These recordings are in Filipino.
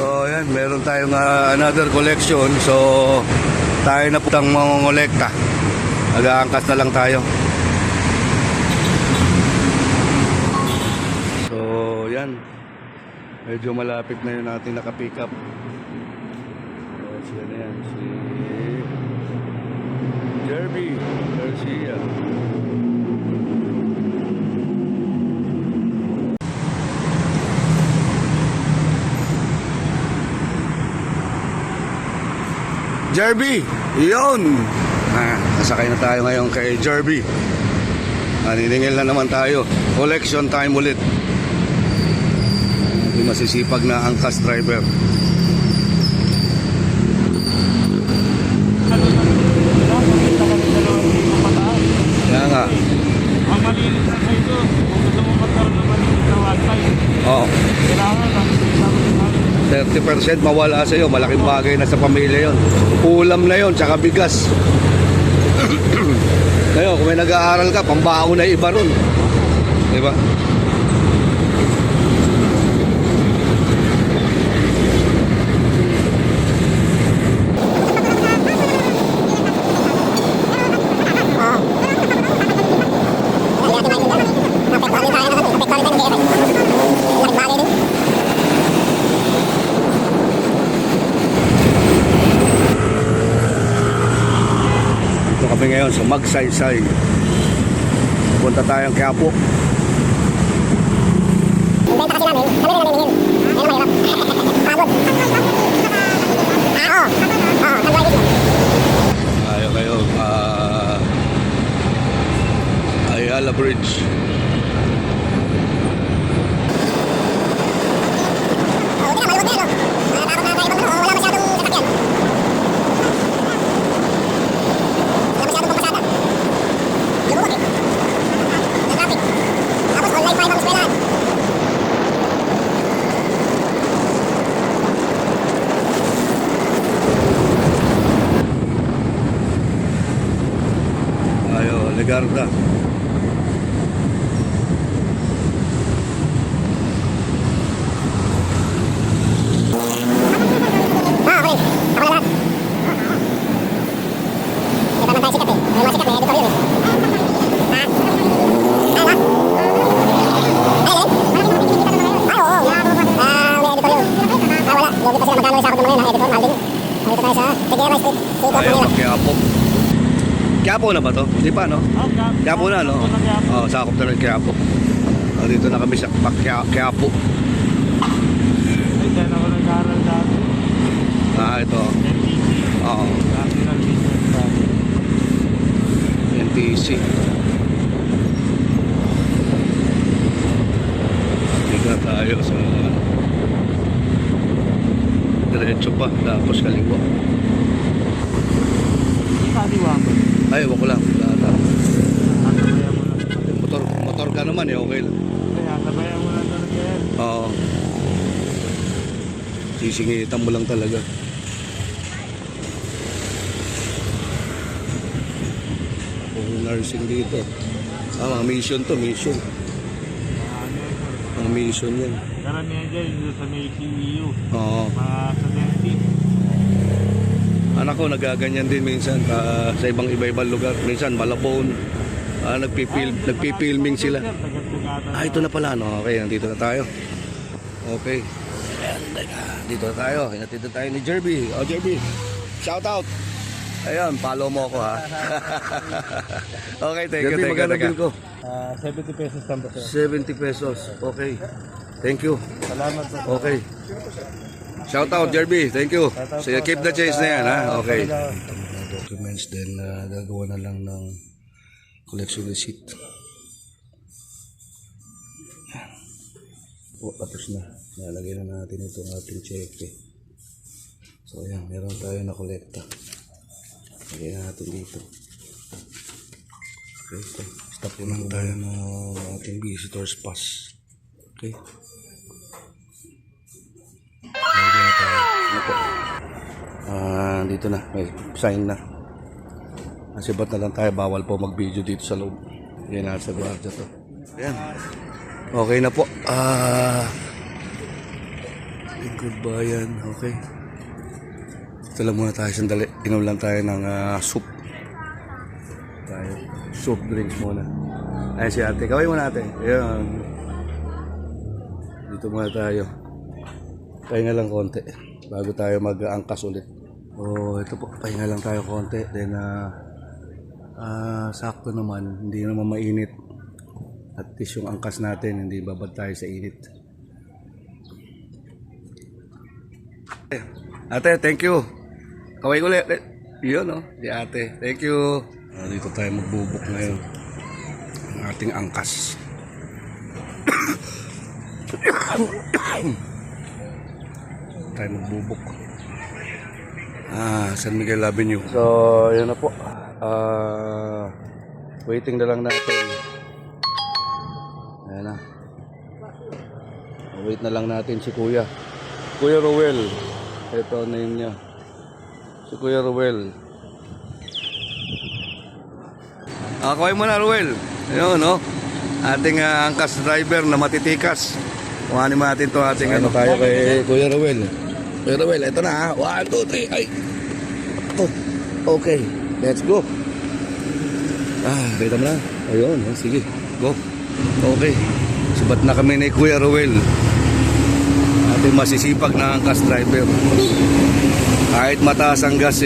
So yan, meron tayong another collection. So tayo na putang mangongolekta. Nag-aangkas na lang tayo. So yan, medyo malapit na yun natin naka-pick up. So siya na yan, si Jerby Garcia. Jerby, yun! Nasakay na tayo ngayon kay Jerby. Naniningil na naman tayo. Collection time ulit. Hindi masisipag na angkas driver. Kaya nga. Ang malinis na sa ito, kung gusto mo magkaroon ng malinis na wifi, Oo. kailangan lang 30% mawala sa'yo. Malaking bagay na sa pamilya yon. Ulam na yon, tsaka bigas. Ngayon, kung may nag-aaral ka, pambaon na iba ron. Diba? Kami ngayon sa Magsaysay. Punta tayong Quiapo. Benta kasi namin, kami rin namimingin. Yan ang mahirap. Pagod. Ayaw kayo. Ayala Bridge. Legarda. Quiapo. Quiapo na ba to? Hindi pa, no? Quiapo na, no? Oo, sakop na rin Quiapo. Dito na kami sa Quiapo. Ay, dyan ako nag-aaral dati. Ito. Oo. National Business Studies. NTC. Tingnan tayo sa diretso pa, tapos kaliwa. Kaliwa mo. Ay, wag ko lang. Natabayan mo lang. Motor ka naman eh, okay lang. Kaya, natabayan mo lang talaga yan. Oo. Sisingitan mo lang talaga. Kung nursing dito. Mga mission to, mission. Mga mission yan. Karamihan dyan, dito sa may CEU. Oo. Mga sa dentist. Anak ko nagaganyan din minsan sa iba-ibang lugar. Minsan Malabon. Nagpipilming sila. Ito na pala, no? Okay, nandito na tayo. Okay. Ayan, dito na tayo. Hinatid na tayo ni Jerby. Oh, Jerby, shout out. Ayun, follow mo ako, ha. Okay, thank you. Jerby, magkano bill ko? 70 pesos lang ba sir? 70 pesos. Okay. Thank you. Salamat po. Okay. Shout out, Jerby. Thank you. So, keep the chase na yan, ha? Okay. Documents, then gagawa na lang ng collection receipt. Tapos na. Nalagay na natin itong ating cheque. So, ayan. Meron tayo na kolekta. Lagay na natin dito. Okay. Stop lang tayo ng ating visitor's pass. Okay. Lagay na tayo. Ano po? Dito na. May sign na. Kasi ba't na lang tayo, bawal po mag-video dito sa loob. Yan, nasa gwardiya to. Ayan. Okay na po. Goodbye yan. Okay. Ito lang muna tayo sandali. Inom lang tayo ng soup. Tayo. Soup drinks muna. Ayan si ate. Kaway muna ate. Ayan. Dito muna tayo. Pahinga lang konti. Bago tayo mag-angkas ulit. Oh, ito po. Pahinga lang tayo konti. Then, sakto naman. Hindi naman mainit. At least yung angkas natin, hindi babad tayo sa init. Ate, thank you. Kaway ulit. Yun, no? Di ate. Thank you. Dito tayo magbubuk ngayon. Ang ating angkas. Tayo magbubuk. San Miguel Avenue. So, yun na po. Waiting na lang natin. Ayan na. Wait na lang natin si Kuya. Kuya Ruel. Ito ang name niya. Si Kuya Ruel. Kaway mo na, Ruel. Ayun, no? Ating angkas driver na matitikas. Kuhanin mo natin ito ating ano tayo kay Kuya Ruel. Kuya Ruel, ito na ha. 1, 2, 3. Ay! Okay. Let's go. Kita mo na. Ayun, sige. Go. Okay. Subat na kami ni Kuya Ruel. Ating masisipag na angkas driver. Kahit mataas ang gas,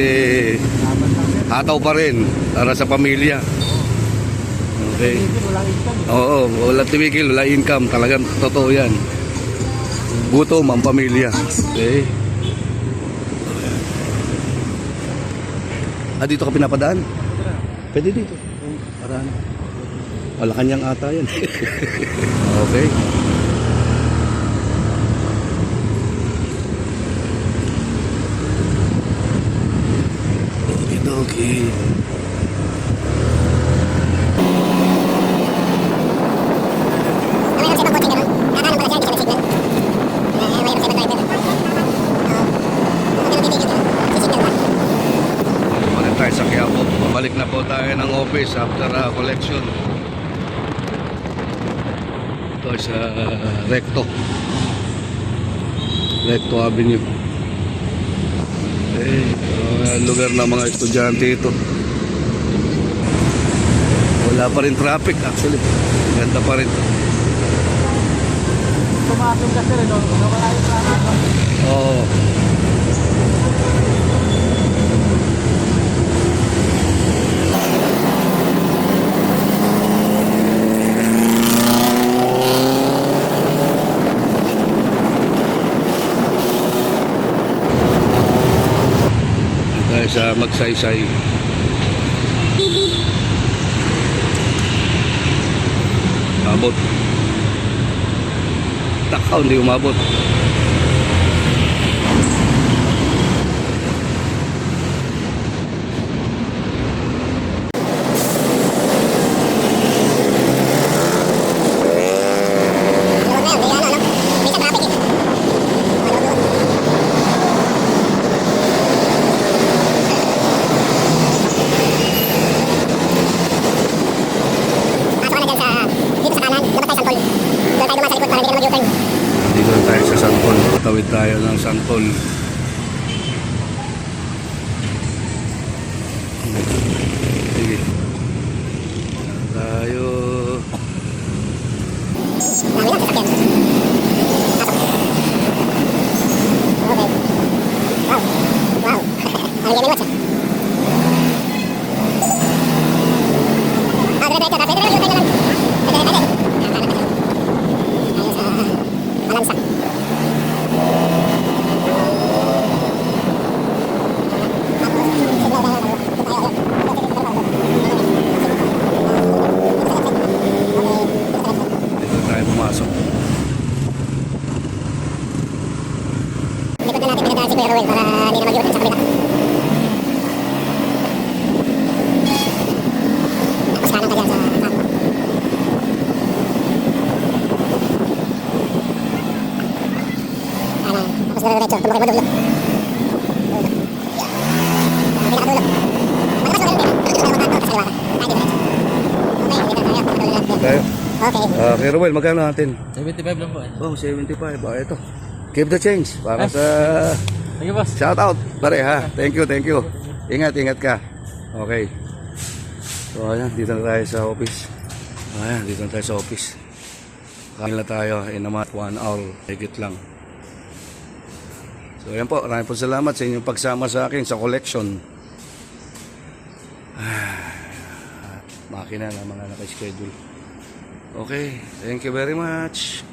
hataw pa rin para sa pamilya. Okay. Oo, walang tumigil, wala income. Talagang totoo yan. Gutom ang pamilya. Okay. Dito ka pinapadaan? Pwede dito. Para ano? Malakanyang ata yan. Okay. Okay. Balik tayo sa Quiapo. Babalik na po tayo ng office after collection. Ito sa Recto Avenue. Lugar ng mga estudyante ito. Wala pa rin traffic actually. Ganda pa rin. Tumatong kasi rin, no? Wala yung traffic. Oo. Tayo sa Magsaysay. Abot. Takaw, hindi umabot. Dito tayo sa Santol. Tawid tayo ng Santol. Sige. Tayo. Dito tayo pumasok. Likod na natin pinadaan si Kuya Ruel para hindi na mag-iwag sa kabila. Tapos kanan ka dyan sa top. Kanan. Tapos diretso. Tumukay mo dulo. Pinakadulog. Malakas mo ganun din. Tayo. Okay. Kay Ruel, magkano natin? 75 lang po eh. Oh, 75. Ito. Keep the change. Para sa... Sige boss. Shout out, pare ha. Thank you, thank you. Ingat, ingat ka. Okay. So, ayan, dito na tayo sa office. Ayan, dito na tayo sa office. Kain na tayo in about 1 hour. Higit lang. So, ayan po. Maraming po salamat sa inyong pagsama sa akin sa collection. Makina na mga naka-schedule. Okay. Thank you very much.